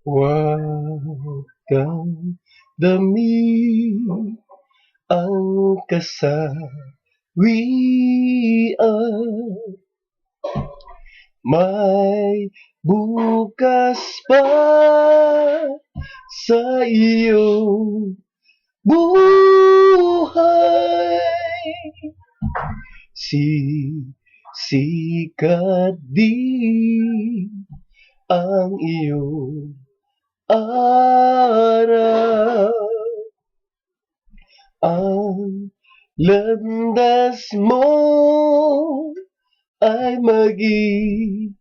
Huwag kang daming ang kasawian, may bukas pa sa iyong buhay. Sisikat din ang iyong araw, ang landas mo ay mag-iilaw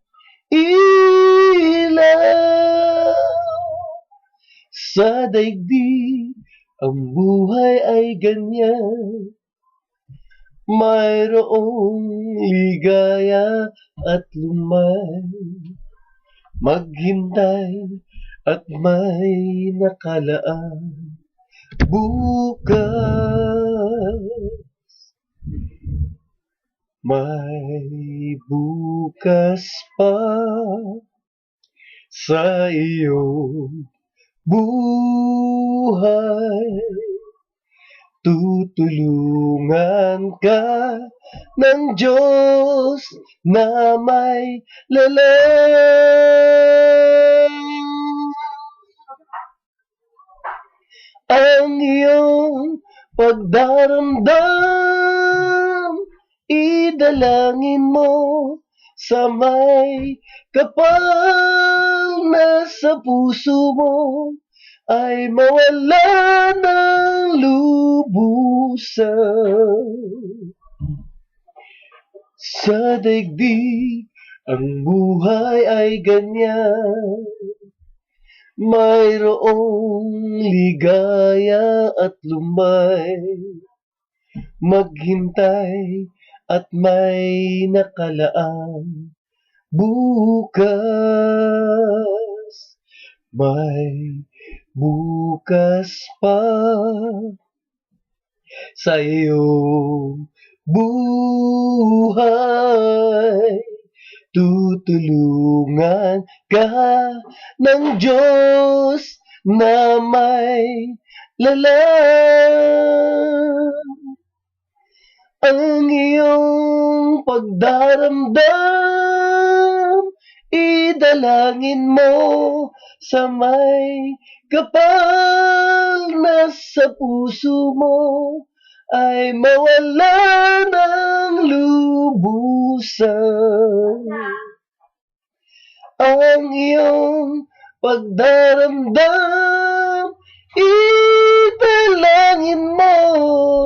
sa daigdig. Ang buhay ay ganyan, mayroong ligaya at lumay, maghintay at may nakalaan bukas. May bukas pa sa iyong buhay. Tutulungan ka ng Diyos na may lalang. Ang iyong pagdaramdam, idalangin mo sa may kapal na sa puso mo ay mawala ng lubusan. Sa daigdig, ang buhay ay ganyan, mayroong ligaya at lumay, maghintay at may nakalaan bukas. May bukas pa sa iyong buhay. Tutulungan ka ng Diyos na may lalang. Ang iyong pagdaramdam, idalangin mo sa may kapal na sa puso mo ay mawala ng lubusan. Ang iyong pagdaramdam, idalangin mo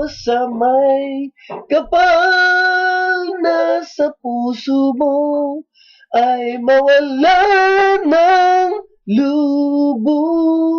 sa may kapal na sa puso mo ay mawala ng lubusan.